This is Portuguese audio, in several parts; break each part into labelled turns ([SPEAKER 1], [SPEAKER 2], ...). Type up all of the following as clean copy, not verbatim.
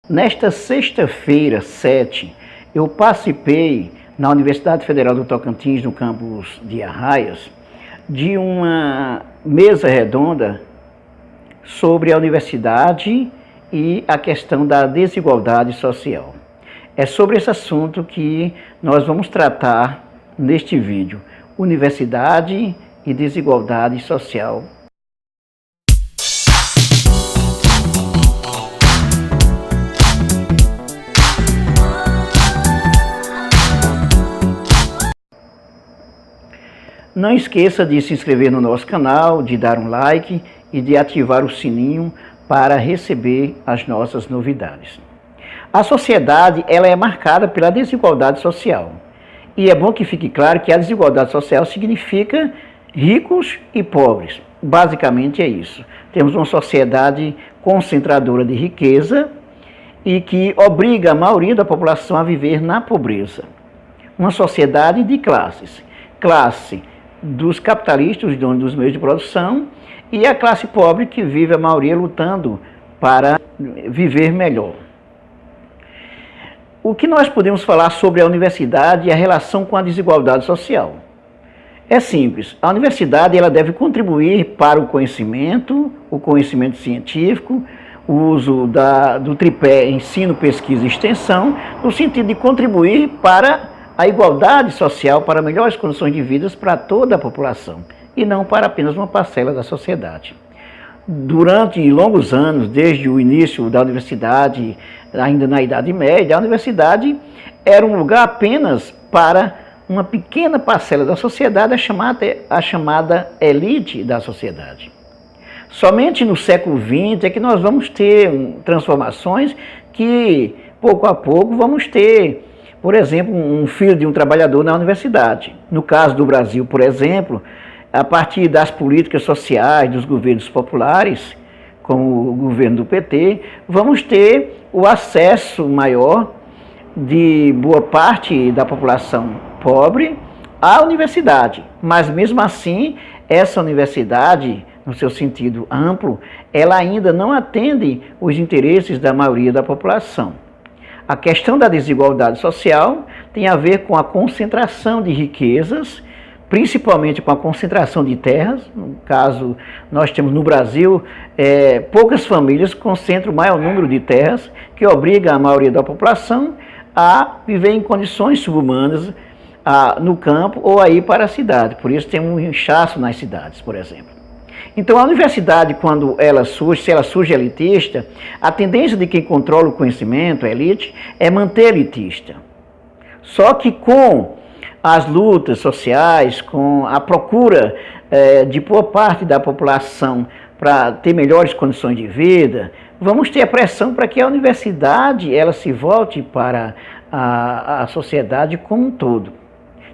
[SPEAKER 1] Nesta sexta-feira, 7, eu participei na Universidade Federal do Tocantins, no campus de Arraias, de uma mesa redonda sobre a universidade e a questão da desigualdade social. É sobre esse assunto que nós vamos tratar neste vídeo: universidade e desigualdade social. Não esqueça de se inscrever no nosso canal, de dar um like e de ativar o sininho para receber as nossas novidades. A sociedade ela é marcada pela desigualdade social. E é bom que fique claro que a desigualdade social significa ricos e pobres. Basicamente é isso. Temos uma sociedade concentradora de riqueza e que obriga a maioria da população a viver na pobreza. Uma sociedade de classes. Classe dos capitalistas, os donos dos meios de produção, e a classe pobre que vive a maioria lutando para viver melhor. O que nós podemos falar sobre a universidade e a relação com a desigualdade social? É simples. A universidade ela deve contribuir para o conhecimento científico, o uso do tripé ensino, pesquisa e extensão, no sentido de contribuir para a igualdade social, para melhores condições de vida para toda a população, e não para apenas uma parcela da sociedade. Durante longos anos, desde o início da universidade, ainda na Idade Média, a universidade era um lugar apenas para uma pequena parcela da sociedade, a chamada elite da sociedade. Somente no século XX é que nós vamos ter transformações que, pouco a pouco, vamos ter, por exemplo, um filho de um trabalhador na universidade. No caso do Brasil, por exemplo, a partir das políticas sociais, dos governos populares, como o governo do PT, vamos ter o acesso maior de boa parte da população pobre à universidade. Mas mesmo assim, essa universidade, no seu sentido amplo, ela ainda não atende os interesses da maioria da população. A questão da desigualdade social tem a ver com a concentração de riquezas, principalmente com a concentração de terras. No caso, nós temos no Brasil poucas famílias concentram o maior número de terras, que obriga a maioria da população a viver em condições subhumanas no campo ou a ir para a cidade. Por isso tem um inchaço nas cidades, por exemplo. Então a universidade, quando ela surge, se ela surge elitista, a tendência de quem controla o conhecimento, a elite, é manter elitista. Só que com as lutas sociais, com a procura de boa parte da população para ter melhores condições de vida, vamos ter a pressão para que a universidade ela se volte para a sociedade como um todo.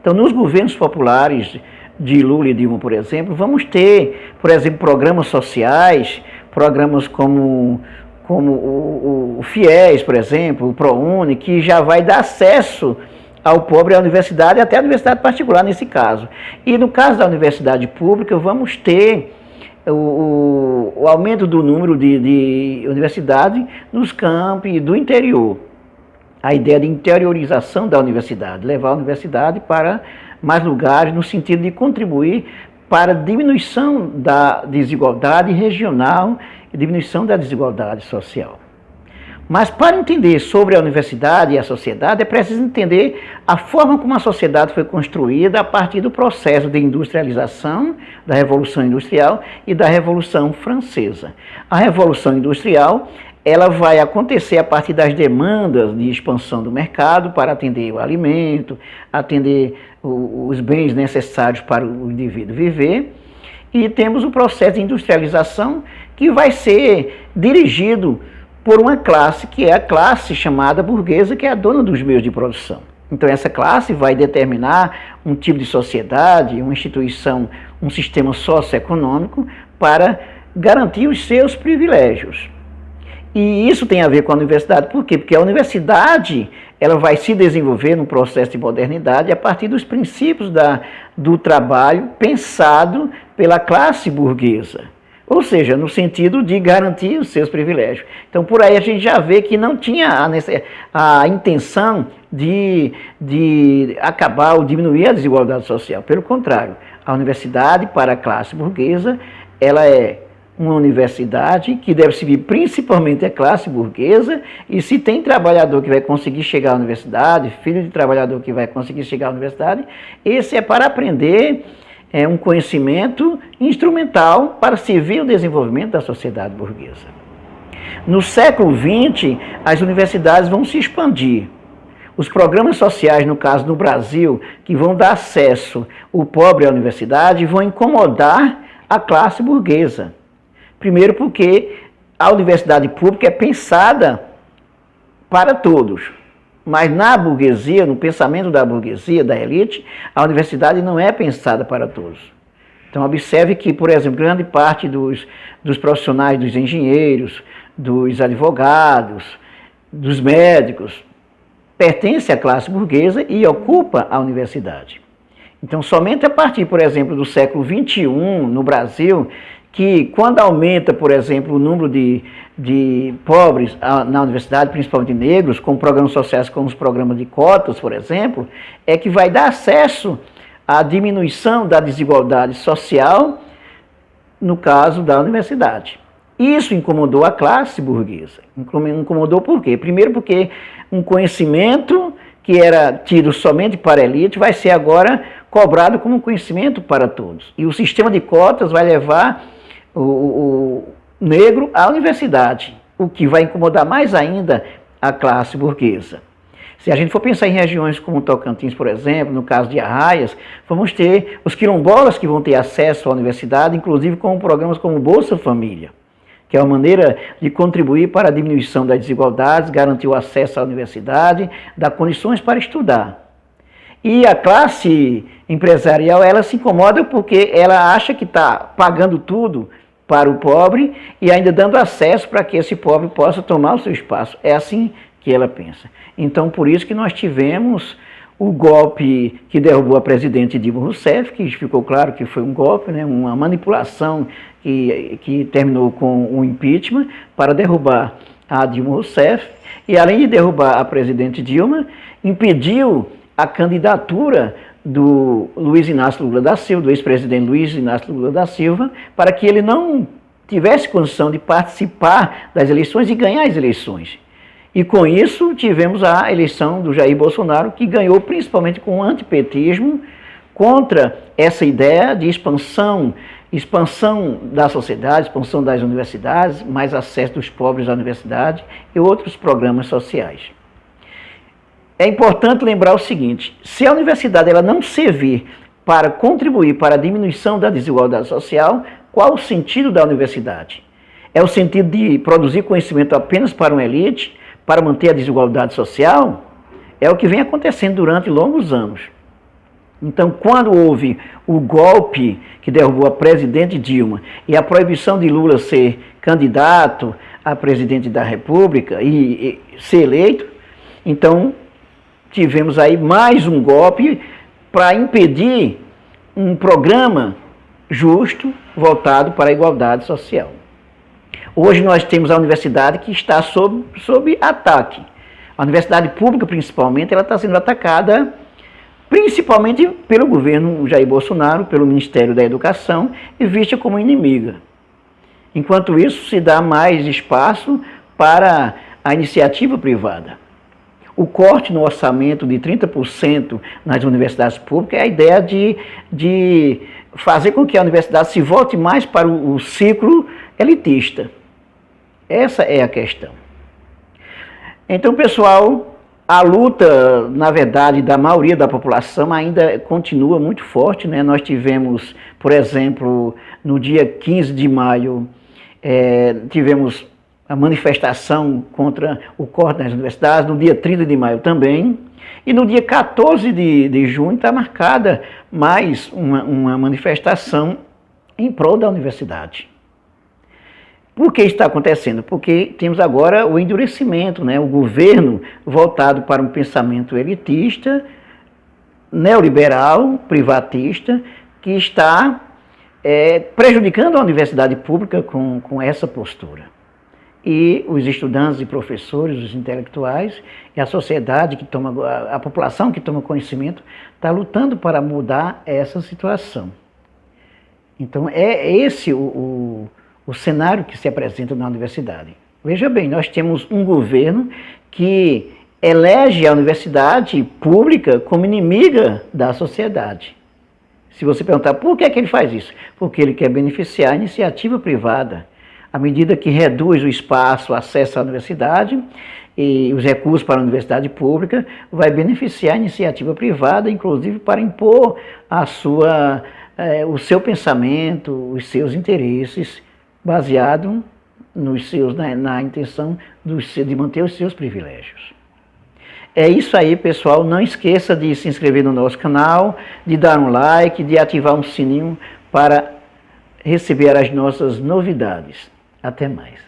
[SPEAKER 1] Então, nos governos populares de Lula e Dilma, por exemplo, vamos ter, por exemplo, programas sociais, programas como o FIES, por exemplo, o ProUni, que já vai dar acesso ao pobre à universidade, até a universidade particular nesse caso. E no caso da universidade pública, vamos ter o aumento do número de universidades nos campi do interior. A ideia de interiorização da universidade, levar a universidade para mais lugares, no sentido de contribuir para a diminuição da desigualdade regional e diminuição da desigualdade social. Mas para entender sobre a universidade e a sociedade, é preciso entender a forma como a sociedade foi construída a partir do processo de industrialização, da Revolução Industrial e da Revolução Francesa. A Revolução Industrial ela vai acontecer a partir das demandas de expansão do mercado para atender o alimento, atender os bens necessários para o indivíduo viver. E temos o processo de industrialização que vai ser dirigido por uma classe que é a classe chamada burguesa, que é a dona dos meios de produção. Então essa classe vai determinar um tipo de sociedade, uma instituição, um sistema socioeconômico para garantir os seus privilégios. E isso tem a ver com a universidade, por quê? Porque a universidade ela vai se desenvolver num processo de modernidade a partir dos princípios do trabalho pensado pela classe burguesa. Ou seja, no sentido de garantir os seus privilégios. Então, por aí a gente já vê que não tinha a intenção de acabar ou diminuir a desigualdade social. Pelo contrário, a universidade para a classe burguesa, ela é uma universidade que deve servir principalmente a classe burguesa, e se tem trabalhador que vai conseguir chegar à universidade, filho de trabalhador que vai conseguir chegar à universidade, esse é para aprender um conhecimento instrumental para servir o desenvolvimento da sociedade burguesa. No século XX, as universidades vão se expandir. Os programas sociais, no caso no Brasil, que vão dar acesso ao pobre à universidade, vão incomodar a classe burguesa. Primeiro porque a universidade pública é pensada para todos, mas na burguesia, no pensamento da burguesia, da elite, a universidade não é pensada para todos. Então observe que, por exemplo, grande parte dos profissionais, dos engenheiros, dos advogados, dos médicos, pertence à classe burguesa e ocupa a universidade. Então somente a partir, por exemplo, do século XXI, no Brasil, que quando aumenta, por exemplo, o número de pobres na universidade, principalmente negros, com programas sociais como os programas de cotas, por exemplo, é que vai dar acesso à diminuição da desigualdade social, no caso da universidade. Isso incomodou a classe burguesa. Incomodou por quê? Primeiro porque um conhecimento que era tido somente para a elite vai ser agora cobrado como conhecimento para todos. E o sistema de cotas vai levar o negro à universidade, o que vai incomodar mais ainda a classe burguesa. Se a gente for pensar em regiões como Tocantins, por exemplo, no caso de Arraias, vamos ter os quilombolas que vão ter acesso à universidade, inclusive com programas como Bolsa Família, que é uma maneira de contribuir para a diminuição das desigualdades, garantir o acesso à universidade, dar condições para estudar. E a classe empresarial, ela se incomoda porque ela acha que está pagando tudo para o pobre e ainda dando acesso para que esse pobre possa tomar o seu espaço. É assim que ela pensa. Então, por isso que nós tivemos o golpe que derrubou a presidente Dilma Rousseff, que ficou claro que foi um golpe, né, uma manipulação que terminou com o impeachment para derrubar a Dilma Rousseff. E além de derrubar a presidente Dilma, impediu a candidatura do Luiz Inácio Lula da Silva, do ex-presidente Luiz Inácio Lula da Silva, para que ele não tivesse condição de participar das eleições e ganhar as eleições. E com isso tivemos a eleição do Jair Bolsonaro, que ganhou principalmente com o antipetismo, contra essa ideia de expansão da sociedade, expansão das universidades, mais acesso dos pobres à universidade e outros programas sociais. É importante lembrar o seguinte: se a universidade ela não servir para contribuir para a diminuição da desigualdade social, qual o sentido da universidade? É o sentido de produzir conhecimento apenas para uma elite, para manter a desigualdade social? É o que vem acontecendo durante longos anos. Então, quando houve o golpe que derrubou a presidente Dilma e a proibição de Lula ser candidato a presidente da República e ser eleito, então tivemos aí mais um golpe para impedir um programa justo voltado para a igualdade social. Hoje nós temos a universidade que está sob ataque. A universidade pública, principalmente, ela está sendo atacada principalmente pelo governo Jair Bolsonaro, pelo Ministério da Educação, e vista como inimiga. Enquanto isso, se dá mais espaço para a iniciativa privada. O corte no orçamento de 30% nas universidades públicas é a ideia de fazer com que a universidade se volte mais para o ciclo elitista. Essa é a questão. Então, pessoal, a luta, na verdade, da maioria da população ainda continua muito forte, né? Nós tivemos, por exemplo, no dia 15 de maio, tivemos a manifestação contra o corte nas universidades, no dia 30 de maio também, e no dia 14 de junho está marcada mais uma manifestação em prol da universidade. Por que está acontecendo? Porque temos agora o endurecimento, né? O governo voltado para um pensamento elitista, neoliberal, privatista, que está prejudicando a universidade pública com essa postura. E os estudantes e professores, os intelectuais, e a sociedade que toma, a população que toma conhecimento, está lutando para mudar essa situação. Então é esse o cenário que se apresenta na universidade. Veja bem, nós temos um governo que elege a universidade pública como inimiga da sociedade. Se você perguntar por que ele faz isso? Porque ele quer beneficiar a iniciativa privada. À medida que reduz o espaço, o acesso à universidade e os recursos para a universidade pública, vai beneficiar a iniciativa privada, inclusive para impor o seu pensamento, os seus interesses, baseado na intenção de manter os seus privilégios. É isso aí, pessoal. Não esqueça de se inscrever no nosso canal, de dar um like, de ativar um sininho para receber as nossas novidades. Até mais.